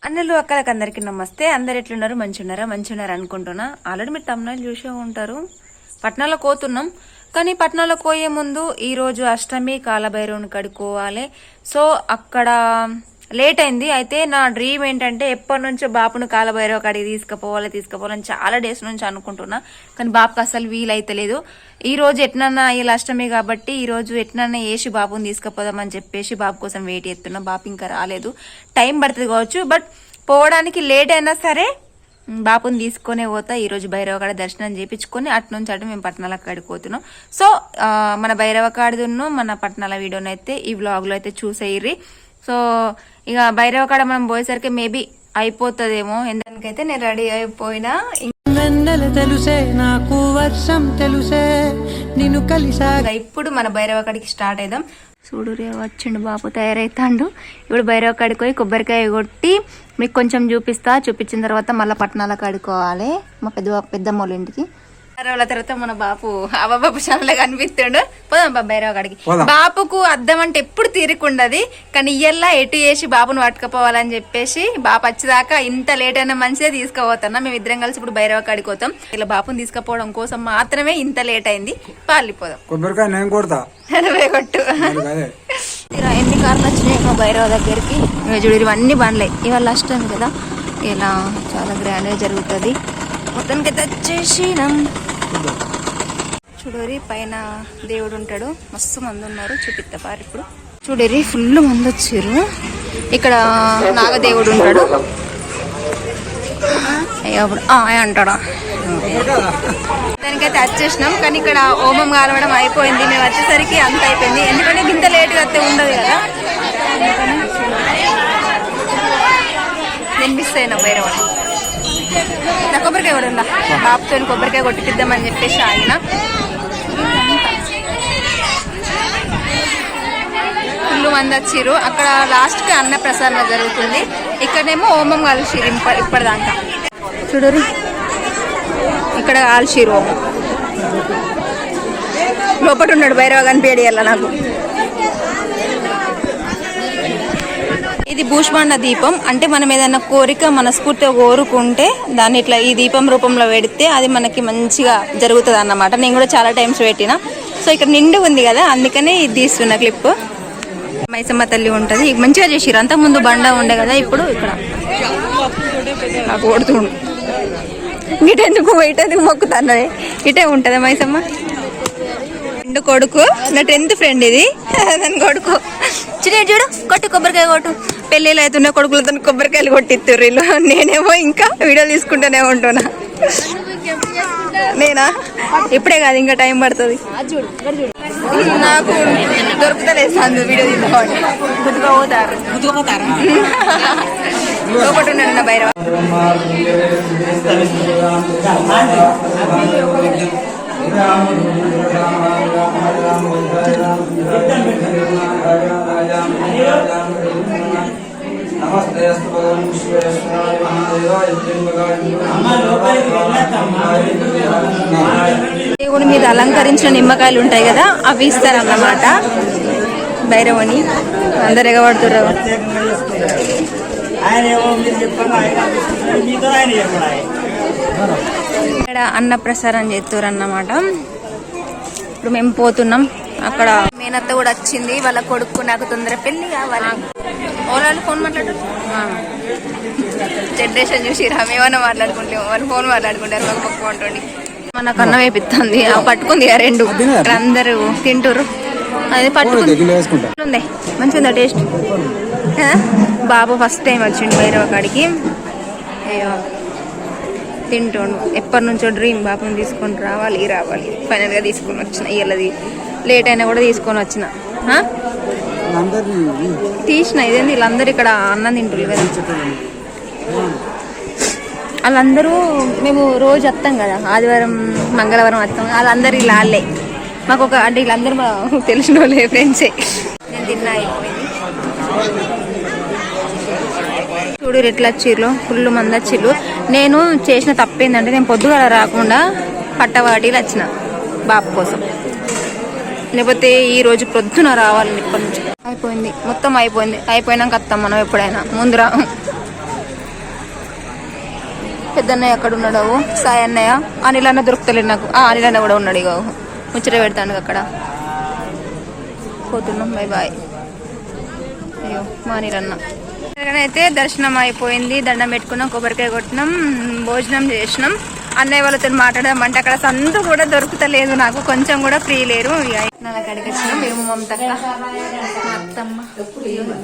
అన్నలు అక్కలకి అందరికి నమస్తే. అందరు ఎట్లున్నారు? మంచిగున్నారా అనుకుంటున్నా. ఆల్రెడీ మీరు తమిళనాడు చూసే ఉంటారు. పట్నాలో పోతున్నాం, కానీ పట్నాలో పోయే ముందు ఈ రోజు అష్టమి, కాలభైరవుని కడుక్కోవాలి. సో అక్కడ లేట్ అయింది. అయితే నా డ్రీమ్ ఏంటంటే ఎప్పటి నుంచో బాపును కాలభైరవ కాడికి తీసుకుపోవాలని చాలా డేస్ నుంచి అనుకుంటున్నా, కానీ బాపుకి అసలు వీలైతలేదు. ఈ రోజు ఎట్నన్నా ఇలా అష్టమి కాబట్టి ఈ రోజు ఎట్నన్నా వేసి బాపుని తీసుకుపోదామని చెప్పేసి బాపు కోసం వెయిట్ చేస్తున్నా. బాపు ఇంకా రాలేదు, టైం పడుతుంది కావచ్చు, బట్ పోవడానికి లేట్ అయినా సరే బాపుని తీసుకునే పోతా. ఈ రోజు భైరవ కాడ దర్శనం చేయించుకొని అటు నుంచి అటు మేము పట్నాల కాడికి పోతున్నాం. సో మన భైరవ కాడిదును మన పట్నాల వీడియోని అయితే ఈ వ్లాగ్ లో అయితే చూసేయ్యి. సో ఇక భైరవ కాడ మనం పోయేసరికి మేబీ అయిపోతుందేమో. ఎందుకైతే నేను రెడీ అయిపోయినా. తెలుసే నాకు వర్షం తెలుసే నిన్ను కలిసా. ఇప్పుడు మన భైరవ కాడికి స్టార్ట్ అయిదాం. చూడు రే వచ్చిండు బాపు, తయారైతాండు. ఇప్పుడు భైరవ కాడికి పోయి కొబ్బరికాయ కొట్టి మీకు కొంచెం చూపించిన తర్వాత మళ్ళీ పట్టణాల కాడుకోవాలి మా పెద్దమ్మోళ్ళ ఇంటికి. తర్వాత మన బాపు అవ్వబాబు చాలా కనిపిస్తాడు. పోదాం బాబు భైరవ కాడికి. బాపుకు అద్దం అంటే ఎప్పుడు తీరికుండది, కానీ ఇయ్యల్లా ఎటు వేసి బాపును పట్టుకపోవాలని చెప్పేసి బాపు వచ్చేదాకా ఇంత లేట్ అయినా మంచిగా తీసుకుపోతున్నా. మేము ఇద్దరం కలిసి ఇప్పుడు భైరవ కాడికి పోతాం. ఇలా బాపుని తీసుకుపోవడం కోసం మాత్రమే ఇంత లేట్ అయింది. పాలిపోదాం. కొట్టు ఎన్ని కార్లు వచ్చినాయి మా భైరవ దగ్గరికి. చూడు ఇవన్నీ బండ్లే. ఇవాళ అష్టమి కదా, ఇలా చాలా గ్రాండ్ గా జరుగుతుంది. మొత్తానికి తెచ్చేసినాం. చూడరి పైన దేవుడు ఉంటాడు, మస్తు మంది ఉన్నారు. చూపిస్తా పారు ఇప్పుడు. చూడరి ఫుల్ మంది వచ్చారు. ఇక్కడ నాగదేవుడు ఉంటాడు. అంటాడా దానికైతే వచ్చేసినాం, కానీ ఇక్కడ హోమం కాలవడం అయిపోయింది. మేము వచ్చేసరికి అంత అయిపోయింది, ఎందుకంటే ఇంత లేట్గా అయితే ఉండదు కదా. నేను మిస్ అయినా భైరవ. నా కొబ్బరికాయ కూడా ఉందా, బాపుతో కొబ్బరికాయ కొట్టిద్దామని చెప్పేసి ఆయన. ఫుల్ మంది వచ్చిర్రు. అక్కడ లాస్ట్ కి అన్న ప్రసాదం జరుగుతుంది, ఇక్కడనేమో హోమం కాల్చిరు ఇప్పటిదాకా. చూడరు ఇక్కడ కాల్చిరు హోమం. లోపల ఉన్నాడు భైరవ కనిపించడి అలా నాకు. ఇది భూష్మాండ దీపం అంటే మనం ఏదైనా కోరిక మనస్ఫూర్తిగా కోరుకుంటే దాన్ని ఇట్లా ఈ దీపం రూపంలో పెడితే అది మనకి మంచిగా జరుగుతుంది అన్నమాట. నేను కూడా చాలా టైమ్స్ పెట్టిన. సో ఇక్కడ నిండు ఉంది కదా, అందుకనే ఇది తీస్తున్న క్లిప్. మైసమ్మ తల్లి ఉంటుంది, మంచిగా చేసిరు. అంత ముందు బండ ఉండే కదా, ఇప్పుడు ఇక్కడ నాకు కొడుతుండు. ఇటెందుకు ఇటెందుకు మొక్కుతాను, ఇటే ఉంటది మైసమ్మ. ఫ్రెండ్ కొడుకు, నా 10th ఫ్రెండ్ ఇది, దాని కొడుకు. చిన్న చూడు కొట్టు కొబ్బరికాయ కొట్టు. పెళ్ళిళ్ళు అవుతున్న కొడుకులతో కొబ్బరికాయలు కొట్టిస్తారు వీళ్ళు. నేనేమో ఇంకా వీడియో తీసుకుంటూనే ఉంటున్నా. నేనా ఇప్పుడే కాదు, ఇంకా టైం పడుతుంది. నాకు దొరుకుతలేదు వీడియో తీసుకోవాలి. గుర్తుగా పోతారు లోపల ఉన్నాడు నా భైరవ. దేవుడి మీద అలంకరించిన నిమ్మకాయలు ఉంటాయి కదా, అవి ఇస్తారన్నమాట భైరవుని. అందరు ఎగబడుతున్నారు. ఇక్కడ అన్నప్రసారం చేస్తారు అన్నమాట. ఇప్పుడు మేము పోతున్నాం. అక్కడ మేనత్త కూడా వచ్చింది, వాళ్ళ కొడుకు నాకు తొందర పెళ్లి కావాలి. ఓలాలు ఫోన్ మాట్లాడు జనరేషన్ చూసి మేమన్నా మాట్లాడుకుంటాం, వాళ్ళు ఫోన్ మాట్లాడుకుంటారు. ఒక పక్క ఉంటుంది నాకు అన్నం వేపిస్తుంది, పట్టుకుంది రెండు. అందరూ తింటారు, అది పట్టుకుంది. మంచిగా ఉందా టేస్ట్? బాబు ఫస్ట్ టైం వచ్చిండు భైరవ కాడికి. అయ్యో తింటుండు. ఎప్పటి నుంచో డ్రీమ్ బాబుని తీసుకొని రావాలి. ఫైనల్ గా తీసుకొని వచ్చిన. ఇళ్ళది లేట్ అయినా కూడా తీసుకొని వచ్చిన. తీసిన ఇదేంది, వీళ్ళందరూ ఇక్కడ అన్నం తింటున్నారు కదా. వాళ్ళందరూ మేము రోజు వస్తాం కదా, ఆదివారం మంగళవారం వస్తాం. వాళ్ళందరూ ఇలా వాళ్ళే మాకు ఒక అంటే వీళ్ళందరూ మా తెలిసిన వాళ్ళే, ఫ్రెండ్సే. నేను తిన్నా అయిపోయింది. చూడు ఎట్లా వచ్చిర్రు, ఫుల్ మంది వచ్చిర్రు. నేను చేసిన తప్పేందంటే నేను పొద్దుగాల రాకుండా పట్టవాటిలు వచ్చిన బాబు కోసం. లేకపోతే ఈ రోజు పొద్దున రావాలని ఇప్పటి నుంచి అయిపోయింది, మొత్తం అయిపోయింది. అయిపోయినాక వస్తాం మనం ఎప్పుడైనా, ముందు రా. పెద్దన్నయ్య అక్కడ ఉన్నాడు, సాయి అన్నయ్య. అనిల్ అన్న దొరుకుతలేడు నాకు. అనిల్ అన్న కూడా ఉన్నాడు. ఇక ముచ్చట పెడతాను అక్కడ. పోతున్నాం, బాయ్ బాయ్. అయ్యో మా అనిల్ అన్న. అయితే దర్శనం అయిపోయింది, దండం పెట్టుకున్నాం, కొబ్బరికాయ కొట్టినాం, భోజనం చేసినాం. అన్నయ్య వాళ్ళతో మాట్లాడదామంటే అక్కడ సందు కూడా దొరుకుతలేదు నాకు, కొంచెం కూడా ఫ్రీ లేరు. నల్ల కాడికి వచ్చినాం. మేము మమతక్క, మా అత్తమ్మ,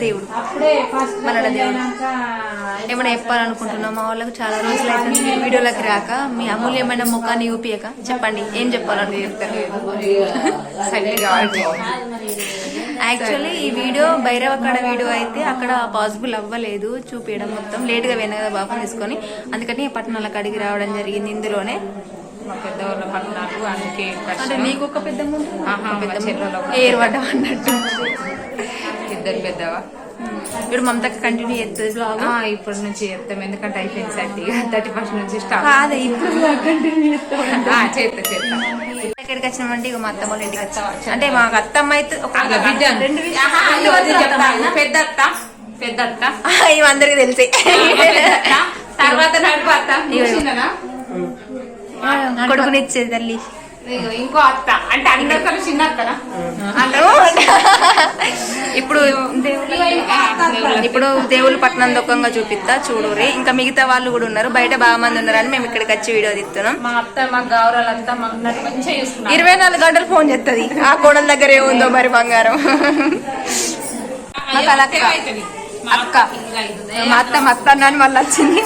దేవుడు మన దేవుడు. ఏమైనా చెప్పాలనుకుంటున్నాం. మా వాళ్ళకి చాలా రోజులు అయితే వీడియోలోకి రాక, మీ అమూల్యమైన ముఖాన్ని యూపియక చెప్పండి, ఏం చెప్పాలనుకుంటారు? యాక్చువల్లీ ఈ వీడియో భైరవకాడ వీడియో అయితే అక్కడ పాసిబుల్ అవ్వలేదు చూపించడం, మొత్తం లేట్గా పోయినా కదా బాబు తీసుకొని, అందుకని పట్టణాల కాడికి రావడం జరిగింది. ఇందులోనే పెద్దవాళ్ళ పట్టణాలు అందుకే అంటే నీకు ఒక పెద్ద ఏర్పడ్డా అన్నట్టు ఇద్దరు పెద్దవా. ఇప్పుడు మమతకి కంటిన్యూ చేస్తుంది బ్లాగ్. ఇప్పటి నుంచి చేస్తాం, ఎందుకంటే అయిపోయింది 31st నుంచి స్టార్ట్. అదే ఇప్పుడు కంటిన్యూ చేస్తాం. ఎక్కడికి వచ్చినామంటే ఇక మా అత్తమ్మ ఇంటికి వచ్చాం. అంటే మాకు అత్తమ్మ అయితే పెద్దత్త ఇవి అందరికి తెలిసి తర్వాత కొడుకునిచ్చేది తల్లి. ఇంకో అత్త అంటే అందరికన్నా చిన్న అత్తనా. ఇప్పుడు దేవుళ్ళు పట్టణం దుఃఖంగా చూపిస్తా చూడురి. ఇంకా మిగతా వాళ్ళు కూడా ఉన్నారు, బయట బాగా మంది ఉన్నారని మేము ఇక్కడికి వచ్చి వీడియో తీస్తున్నాం. మా అత్త మా గౌరవాల అత్త మంచిగా చూస్తున్నాం. 24 గంటలు ఫోన్ చేస్తుంది. ఆ కోడల దగ్గర ఏముందో మరి బంగారం. అక్క మా అత్త అని మళ్ళీ వచ్చింది.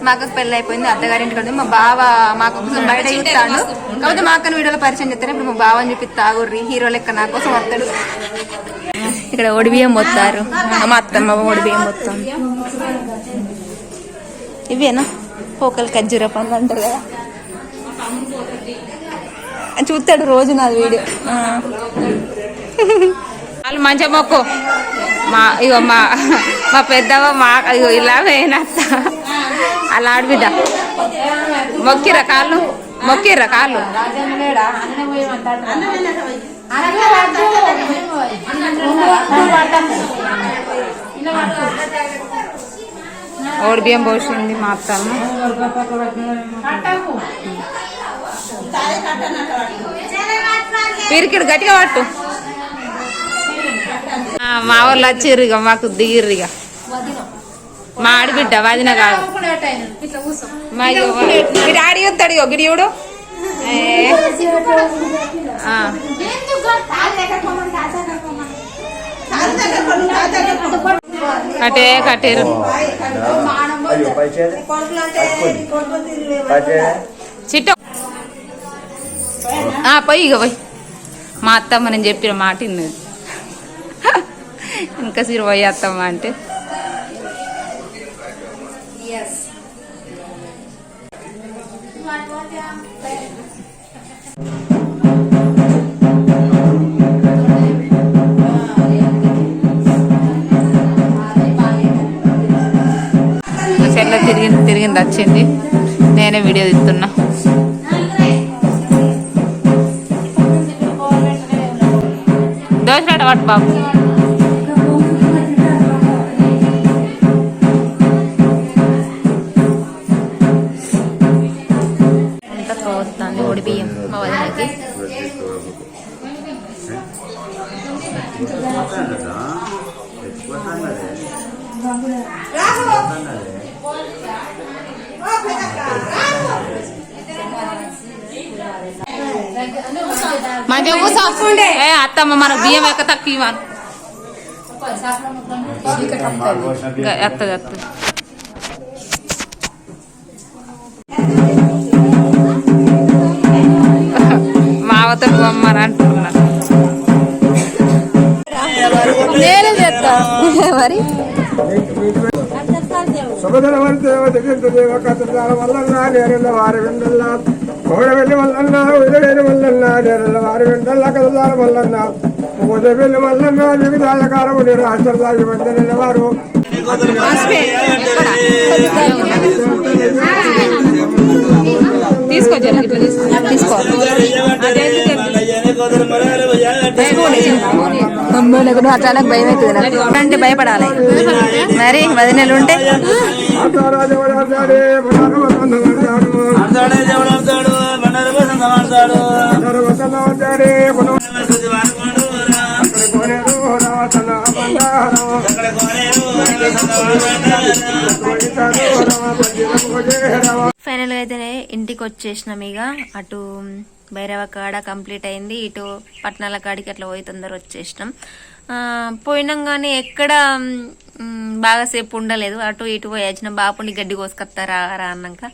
మా అక్కకు పెళ్ళి అయిపోయింది, అత్తగారింటికి. మా బావ మాకు బయట చూస్తాడు, కాకపోతే మా అక్కని వీడియోలో పరిచయం చేస్తాను. ఇప్పుడు మా బావని చెప్పి తాగుర్రి, హీరో లెక్క నా కోసం వస్తాడు. ఇక్కడ ఒడిబియ్యం పోతారు, మా అత్తమ్మ ఒడిబియ్యం పోతాం. ఇవేనా పోకలు ఖర్జూర పండ్లు అంటారు కదా, చూస్తాడు రోజు నాది వీడియో. వాళ్ళు మంచిగా మొక్కు. ఇగో మా పెద్దవ ఇగో ఇలా వేయనత్త అలా ఆడబిడ్డ మొక్కిర్రా కాళ్ళు, మొక్కిర్రా కాళ్ళు. ఓడి బియ్యం పోసింది మా అత్తమ్మ. పిరికిడు గట్టిగా పట్టు. మా వాళ్ళు వచ్చిర్రు, ఇక మాకు దిగిర్రు. ఇక మా ఆడిబిడ్డ వదిన కాదు, మా ఆడి వస్తాడు. ఇగో గిడియుడు కట్టే కట్టేరు. చిట్ట పోయి ఇక పోయి. మా అత్తమ్మ నేను చెప్పిన మాట ఇన్నది. ఇంకా సిరు పోయి అత్తమ్మ అంటే చెల్ల తిరిగింది వచ్చింది, నేనే వీడియో తీస్తున్నా. దోశ వాటి బాబు వస్తుంది ఒడి బియ్యం మా వదినకి. మంచిగా కూర్చోండే. అత్తమ్మ మన బియ్యం ఎక్క తక్కువ ఇవ్వను. ఎత్తది ఎత్తది. మావతో బొమ్మని అంటున్నా. నేనే చేస్తా మరి. కోడవెల్లి మల్లన్న ఉదవేలి మల్లన్న నేరల వారి వెంటల్ల కదలాల మల్లన్న ఉదవేలి మల్లన్న వివిధాలకారము నేను ఆశ్చర్యాలు వందల వారు తీసుకో. అమ్మో నాకు నువ్వు అట్లా నాకు భయం అవుతుంది నాకు అంటే భయపడాలి మరి వదినలు ఉంటే ఫైనల్ గా అయితే ఇంటికి వచ్చేసినాం. ఇక అటు భైరవ కాడ కంప్లీట్ అయింది, ఇటు పట్నాల కాడికి అట్లా పోయి తొందర వచ్చేసినాం. పోయినాం కానీ ఎక్కడ బాగాసేపు ఉండలేదు, అటు ఇటు పోయి వచ్చిన బాపుని గడ్డి కోసుకొస్తారా రా అన్నాక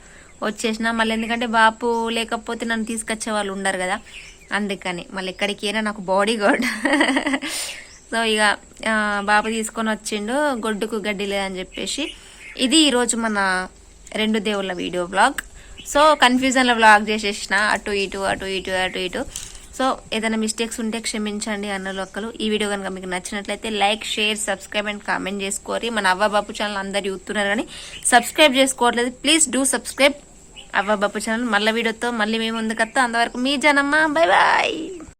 వచ్చేసిన. మళ్ళీ ఎందుకంటే బాపు లేకపోతే నన్ను తీసుకొచ్చే వాళ్ళు ఉండరు కదా, అందుకని మళ్ళీ ఎక్కడికైనా నాకు బాడీ గార్డ్. సో ఇక బాపు తీసుకొని వచ్చిండు, గొడ్డుకు గడ్డి లేదని చెప్పేసి. ఇది ఈరోజు మన రెండు దేవుళ్ళ వీడియో బ్లాగ్. సో కన్ఫ్యూజన్లో బ్లాగ్ చేసేసిన, అటు ఇటు అటు ఇటు అటు ఇటు. సో ఏదైనా మిస్టేక్స్ ఉంటే క్షమించండి అన్నలు ఒక్కలు. ఈ వీడియో కనుక మీకు నచ్చినట్లయితే like, share, subscribe and comment చేసుకోరి. మన అవ్వబాపు ఛానల్ అందరు చూస్తున్నారు కానీ సబ్స్క్రైబ్ చేసుకోవట్లేదు, please do subscribe Avvabapu channel. మళ్ళీ వీడియోతో మళ్ళీ మేము ముందుకు వస్తాం. అంతవరకు మీ జనమ్మ, బై బాయ్.